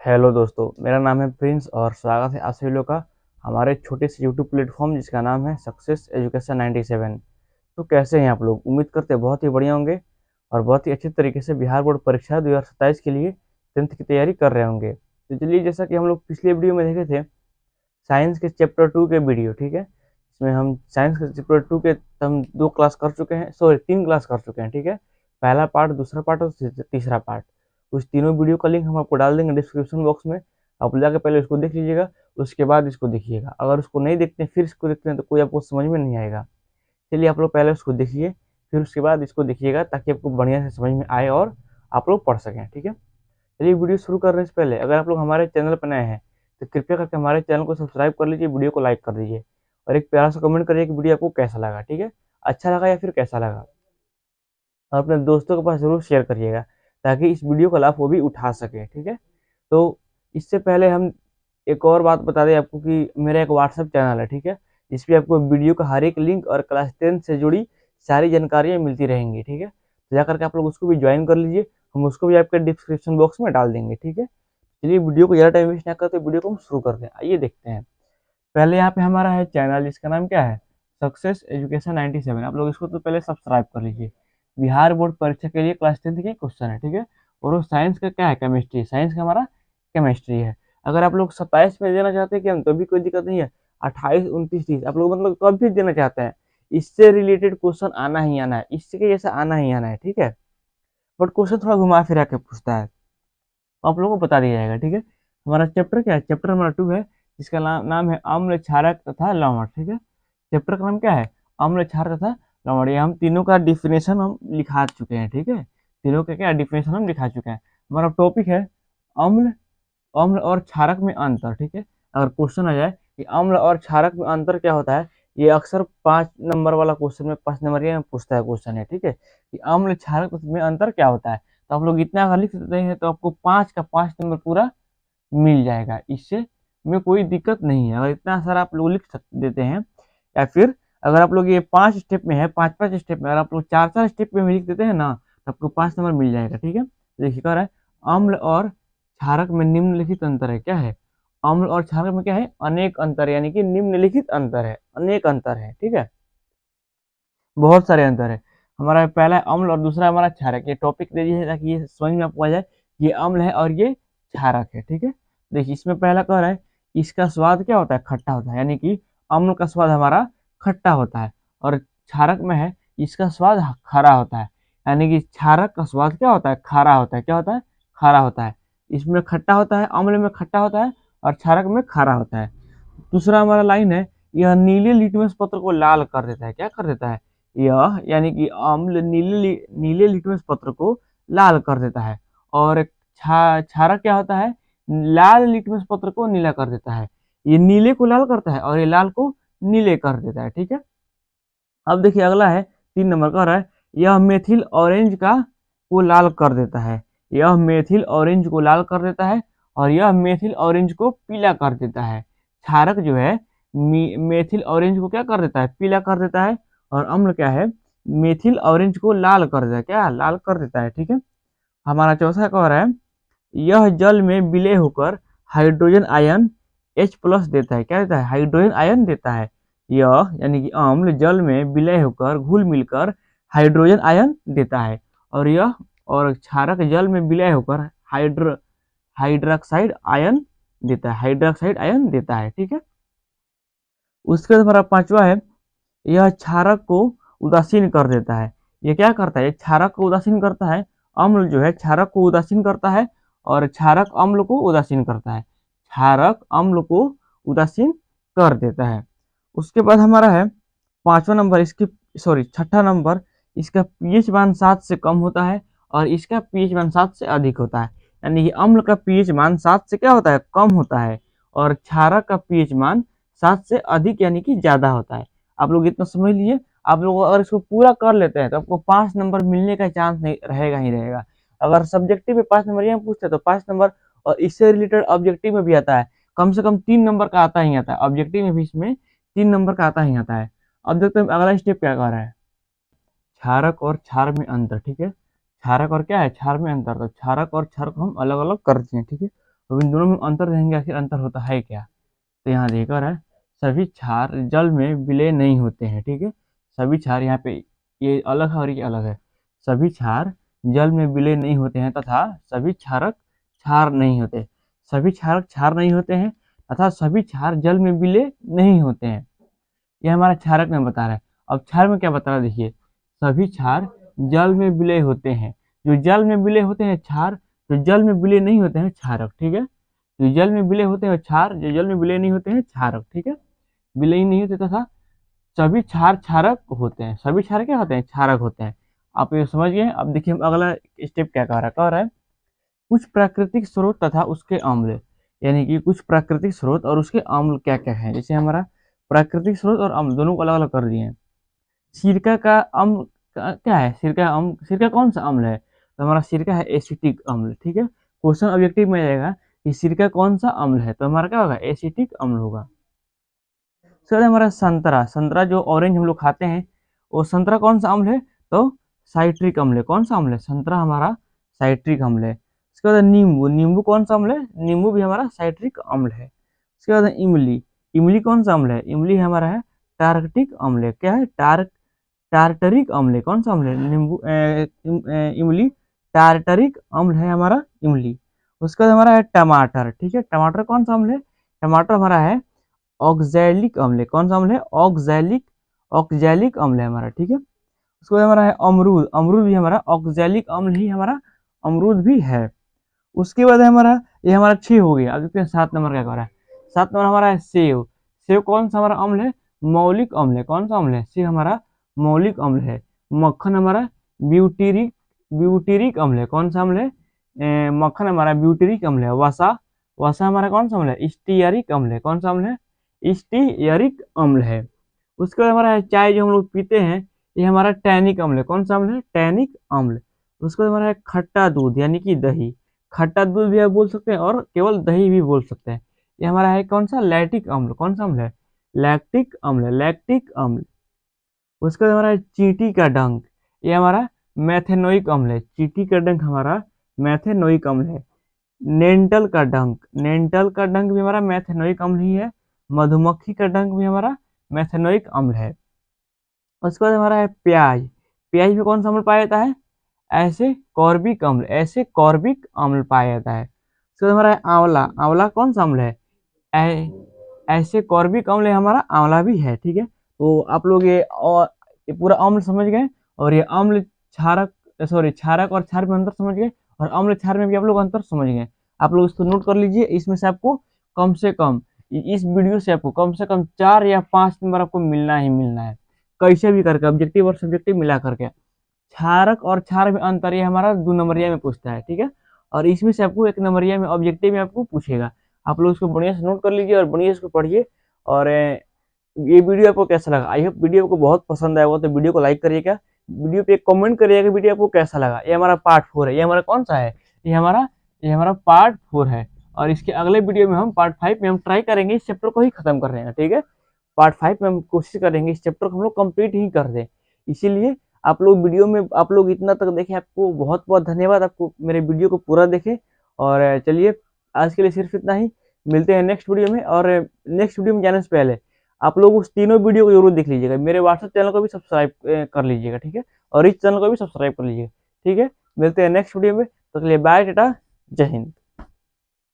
Hello दोस्तों, मेरा नाम है प्रिंस और स्वागत है आप सभी लोग का हमारे छोटे से यूट्यूब प्लेटफॉर्म जिसका नाम है सक्सेस एजुकेशन 97। तो कैसे हैं आप लोग? उम्मीद करते हैं बहुत ही बढ़िया होंगे और बहुत ही अच्छे तरीके से बिहार बोर्ड परीक्षा 2027 के लिए 10th की तैयारी कर रहे होंगे। तो चलिए, जैसा कि हम लोग पिछले वीडियो में देखे थे साइंस के चैप्टर 2 के वीडियो, ठीक है। इसमें हम साइंस के चैप्टर 2 के हम 2 क्लास कर चुके हैं, सॉरी 3 क्लास कर चुके हैं, ठीक है। पहला पार्ट, दूसरा पार्ट और तीसरा पार्ट। उस तीनों वीडियो का लिंक हम आपको डाल देंगे डिस्क्रिप्शन बॉक्स में। आप जाके पहले उसको देख लीजिएगा, उसके बाद इसको देखिएगा। अगर उसको नहीं देखते फिर इसको देखते हैं तो कोई आपको समझ में नहीं आएगा। चलिए, आप लोग पहले उसको देखिए, फिर उसके बाद इसको देखिएगा ताकि आपको बढ़िया से समझ में आए और आप लोग पढ़ सकें, ठीक है। चलिए, वीडियो शुरू करने से पहले अगर आप लोग हमारे चैनल पर नए हैं तो कृपया करके हमारे चैनल को सब्सक्राइब कर लीजिए, वीडियो को लाइक कर दीजिए और एक प्यारा सा कमेंट करिए कि वीडियो आपको कैसा लगा, ठीक है। अच्छा लगा या फिर कैसा लगा, और अपने दोस्तों के पास जरूर शेयर करिएगा ताकि इस वीडियो का लाभ वो भी उठा सके, ठीक है। तो इससे पहले हम एक और बात बता दें आपको कि मेरा एक व्हाट्सएप चैनल है, ठीक है। इस पे आपको वीडियो का हर एक लिंक और क्लास 10 से जुड़ी सारी जानकारियाँ मिलती रहेंगी, ठीक है। तो जाकर के आप लोग उसको भी ज्वाइन कर लीजिए, हम उसको भी आपके डिस्क्रिप्शन बॉक्स में डाल देंगे, ठीक है। चलिए, वीडियो को ज़्यादा टाइम वेस्ट ना करते वीडियो को हम शुरू करते हैं। आइए देखते हैं। पहले यहाँ पे हमारा है चैनल जिसका नाम क्या है, सक्सेस एजुकेशन 97। आप लोग इसको तो पहले सब्सक्राइब कर लीजिए। बिहार बोर्ड परीक्षा के लिए क्लास 10 के क्वेश्चन है, ठीक है। और वो साइंस का क्या है, केमिस्ट्री। साइंस का हमारा केमिस्ट्री है। अगर आप लोग 27 में देना चाहते हैं कि हम, तो भी कोई दिक्कत नहीं है। 28, 29, 30 आप लोग मतलब कब भी देना चाहते हैं, इससे रिलेटेड क्वेश्चन आना ही आना है, इससे के जैसा आना ही आना है, ठीक है। बट क्वेश्चन थोड़ा घुमा फिरा के पूछता है, आप लोगों को बता दिया जाएगा, ठीक है। हमारा चैप्टर क्या है, चैप्टर नंबर 2 है जिसका नाम है अम्ल, क्षारक तथा लवण, ठीक है। चैप्टर का नाम क्या है, अम्ल, क्षार तथा लवण। ये हम तीनों का डिफिनेशन हम लिखा चुके हैं, ठीक है। तीनों का क्या डिफिनेशन हम लिखा चुके हैं। हमारा टॉपिक है अम्ल, अम्ल और क्षारक में अंतर, ठीक है। अगर क्वेश्चन आ जाए कि अम्ल और क्षारक में अंतर क्या होता है, ये अक्सर 5 नंबर वाला क्वेश्चन में 5 नंबर में पूछता है क्वेश्चन है, ठीक है, कि अम्ल क्षारक में अंतर क्या होता है। तो आप लोग इतना अगर लिख देते हैं तो आपको 5 का 5 नंबर पूरा मिल जाएगा, इससे में कोई दिक्कत नहीं है। अगर इतना सारा आप लोग देते हैं, या फिर अगर आप लोग ये 5 स्टेप में है, 5 5 स्टेप में, अगर आप लोग 4 4 स्टेप में भी लिख देते हैं ना तो आपको 5 नंबर मिल जाएगा, ठीक है। देखिए कह रहा है अम्ल और क्षारक में निम्नलिखित अंतर है। क्या है, अम्ल और क्षारक में क्या है, अनेक अंतर, यानी कि निम्नलिखित अंतर है, अनेक अंतर है, ठीक है। बहुत सारे अंतर है। हमारा पहला है अम्ल और दूसरा हमारा क्षारक। ये टॉपिक दे दिए ताकि ये समझ में आपको आ जाए, ये अम्ल है और ये क्षारक है, ठीक है। देखिए इसमें पहला कह रहा है इसका स्वाद क्या होता है, खट्टा होता है, यानी कि अम्ल का स्वाद हमारा खट्टा होता है। और क्षारक में है इसका स्वाद खारा होता है, यानी कि क्षारक का स्वाद क्या होता है, खारा होता है। क्या होता है, खारा होता है। इसमें खट्टा होता है, अम्ल में खट्टा होता है और क्षारक में खारा होता है। दूसरा हमारा लाइन है, यह नीले लिटमस पत्र को लाल कर देता है। क्या कर देता है, यह यानी कि अम्ल नीले लिटमस पत्र को लाल कर देता है। और क्षारक क्या होता है, लाल लिटमस पत्र को नीला कर देता है। ये नीले को लाल करता है और ये लाल को नीले कर देता है, ठीक है। अब देखिए अगला है 3 नंबर का रहा है, यह मेथिल ऑरेंज का को लाल कर देता है। यह मेथिल ऑरेंज को लाल कर देता है और यह मेथिल ऑरेंज को पीला कर देता है। क्षारक जो है मेथिल ऑरेंज को क्या कर देता है, पीला कर देता है। और अम्ल क्या है, मेथिल ऑरेंज को लाल कर देता है, क्या लाल कर देता है, ठीक है। हमारा चौथा कह रहा है, यह जल में विलय होकर हाइड्रोजन आयन H+ देता है। क्या देता है, हाइड्रोजन आयन देता है। यह यानी कि अम्ल जल में विलय होकर घुल मिलकर हाइड्रोजन आयन देता है। और यह और क्षारक जल में विलय होकर हाइड्रोक्साइड आयन देता है, हाइड्रोक्साइड आयन देता है, ठीक है। उसके बाद हमारा पांचवा है, यह क्षारक को उदासीन कर देता है। ये क्या करता है, ये क्षारक को उदासीन करता है। अम्ल जो है क्षारक को उदासीन करता है और क्षारक अम्ल को उदासीन करता है। क्षारक अम्ल को उदासीन कर देता है। उसके बाद हमारा है 5वां नंबर, इसकी सॉरी 6ठा नंबर, इसका पीएच मान 7 से कम होता है और इसका पीएच मान 7 से अधिक होता है। यानी कि अम्ल का पीएच मान 7 से क्या होता है, कम होता है, और क्षारक का पीएच मान 7 से अधिक यानी कि ज्यादा होता है। आप लोग इतना समझ लीजिए। आप लोग अगर इसको पूरा कर लेते हैं तो आपको 5 नंबर मिलने का चांस नहीं रहेगा ही रहेगा। अगर सब्जेक्टिव में 5 नंबर यहाँ पूछते हैं तो 5 नंबर, और इससे रिलेटेड ऑब्जेक्टिव में भी आता है, कम से कम 3 नंबर का आता ही आता है। ऑब्जेक्टिव में भी इसमें 3 नंबर का आता ही आता है। अब देखते हैं अगला स्टेप क्या कर रहा है, क्षारक और क्षार में अंतर, ठीक है। क्षारक और क्या है, क्षार में अंतर। तो क्षारक और क्षार को हम अलग अलग करते हैं, ठीक है। तो इन दोनों में अंतर देखेंगे, आखिर अंतर होता है क्या। तो यहाँ देखा रहा है, सभी क्षार जल में विलय नहीं होते हैं, ठीक है। सभी क्षार यहाँ पे ये अलग है और ये अलग है। सभी क्षार जल में विलय नहीं होते हैं तथा सभी क्षारक क्षार नहीं होते। सभी क्षारक क्षार नहीं होते हैं तथा सभी क्षार जल में विलय नहीं होते हैं। ये हमारा क्षारक में बता रहा है। अब क्षार में क्या बता रहा है, देखिए, सभी क्षार जल में विलय होते हैं। जो जल में विलय होते हैं क्षार, जो जल में विलय नहीं होते हैं क्षारक, ठीक है। जो जल में विलय होते हैं क्षार, जो जल में विलय नहीं होते हैं क्षारक, ठीक है। विलय नहीं होते तथा सभी क्षार क्षारक होते हैं। सभी क्षार क्या होते हैं, क्षारक होते हैं। आप ये समझ गए। अब देखिए हम अगला स्टेप क्या कह रहा है, कुछ प्राकृतिक स्रोत तथा उसके अम्ल, यानी कि कुछ प्राकृतिक स्रोत और उसके अम्ल क्या क्या है। जैसे हमारा प्राकृतिक स्रोत और अम्ल दोनों को अलग अलग कर दिए हैं। सिरका का अम्ल क्या है, सिरका अम्ल, सिरका कौन सा अम्ल है, तो हमारा सिरका है एसिटिक अम्ल, ठीक है। क्वेश्चन ऑब्जेक्टिव में आएगा कि सिरका कौन सा अम्ल है, तो हमारा क्या होगा, एसिटिक अम्ल होगा। सर हमारा संतरा, संतरा जो ऑरेंज हम लोग खाते हैं, वो संतरा कौन सा अम्ल है, तो साइट्रिक अम्ल है। कौन सा अम्ल है, संतरा हमारा साइट्रिक अम्ल है। उसके बाद नींबू, नींबू कौन सा अम्ल है, नींबू भी हमारा साइट्रिक अम्ल है। उसके बाद इमली, इमली कौन सा अम्ल है, इमली हमारा है टार्कटिक अम्ल है। क्या है, टार्टरिक अम्ल है। कौन सा अम्ल है, इमली टार्टरिक अम्ल है हमारा इमली। उसके बाद हमारा है टमाटर, ठीक है। टमाटर कौन सा अम्ल है, टमाटर हमारा है ऑक्जैलिक अम्ल है। कौन सा अम्ल है, ऑक्जैलिक, ऑक्जैलिक अम्ल है हमारा, ठीक है। उसके बाद हमारा है अमरूद, अमरूद भी हमारा ऑक्जैलिक अम्ल ही हमारा अमरूद भी है। उसके बाद हमारा, ये हमारा 6 हो गया। अब देखते हैं 7 नंबर क्या कर रहा है। 7 नंबर हमारा है सेव। सेव कौन सा हमारा अम्ल है, मौलिक अम्ल है। कौन सा अम्ल है, सेव हमारा मौलिक अम्ल है। मक्खन हमारा ब्यूटेरिक, ब्यूटेरिक अम्ल है। कौन सा अम्ल है, मक्खन हमारा ब्यूटेरिक अम्ल है। वसा, वसा हमारा कौन सा अम्ल है, स्टीयरिक अम्ल है। कौन सा अम्ल है, स्टीयरिक अम्ल है। उसके बाद हमारा चाय जो हम लोग पीते हैं, ये हमारा टैनिक अम्ल है। कौन सा अम्ल है, टैनिक अम्ल। उसके बाद हमारा है खट्टा दूध यानी कि दही, खट्टा दूध भी आप बोल सकते हैं और केवल दही भी बोल सकते हैं। ये हमारा है कौन सा, लैक्टिक अम्ल। कौन सा अम्ल है, लैक्टिक अम्ल है, लैक्टिक अम्ल। उसके बाद हमारा है चींटी का डंक, ये हमारा मैथेनोइक अम्ल है। चींटी का डंक हमारा मैथेनोइक अम्ल है। नेंटल का डंक, नेंटल का डंक भी हमारा मैथेनोइक अम्ल ही है। मधुमक्खी का डंक भी हमारा मैथेनोइक अम्ल है। उसके बाद हमारा है प्याज, प्याज में कौन सा अम्ल पाया जाता है, ऐसे कॉर्बिक अम्ल, ऐसे कॉर्बिक अम्ल पाया जाता है। उसके बाद हमारा है आंवला, आंवला कौन सा अम्ल है, ऐसे कॉर्बिक अम्ल हमारा आंवला भी है, ठीक है। तो आप लोग ये और ये पूरा अम्ल समझ गए, और ये अम्ल क्षारक, सॉरी क्षारक और क्षार में अंतर समझ गए, और अम्ल क्षार में भी आप लोग अंतर समझ गए। आप लोग इसको नोट कर लीजिए। इसमें से आपको कम से कम, इस वीडियो से आपको कम से कम 4 या 5 नंबर आपको मिलना ही मिलना है, कैसे भी करके, ऑब्जेक्टिव और सब्जेक्टिव मिला करके। क्षारक और क्षार में अंतर ये हमारा 2 नंबरिया में पूछता है, ठीक है। और इसमें से आपको 1 नंबरिया में ऑब्जेक्टिव में आपको पूछेगा। आप लोग इसको बढ़िया से नोट कर लीजिए और बढ़िया से इसको पढ़िए। और ये वीडियो आपको कैसा लगा, आई होप वीडियो आपको बहुत पसंद आया होगा। तो वीडियो को लाइक करिएगा, वीडियो पे कमेंट करिएगा वीडियो आपको कैसा लगा। ये हमारा पार्ट 4 है। ये हमारा कौन सा है, ये हमारा पार्ट 4 है। और इसके अगले वीडियो में हम पार्ट 5 में हम ट्राई करेंगे इस चैप्टर को ही खत्म करने का, ठीक है। पार्ट 5 में हम कोशिश करेंगे इस चैप्टर को हम लोग कंप्लीट ही कर दें। इसीलिए आप लोग वीडियो में, आप लोग इतना तक देखें, आपको बहुत बहुत धन्यवाद। आपको मेरे वीडियो को पूरा देखें। और चलिए आज के लिए सिर्फ इतना ही, मिलते हैं नेक्स्ट वीडियो में। और नेक्स्ट वीडियो में जाने से पहले आप लोग उस तीनों वीडियो को जरूर देख लीजिएगा। मेरे व्हाट्सएप चैनल को भी सब्सक्राइब कर लीजिएगा, ठीक है। और इस चैनल को भी सब्सक्राइब कर लीजिएगा, ठीक है। मिलते हैं नेक्स्ट वीडियो में, तो चलिए बाय, टाटा, जय हिंद।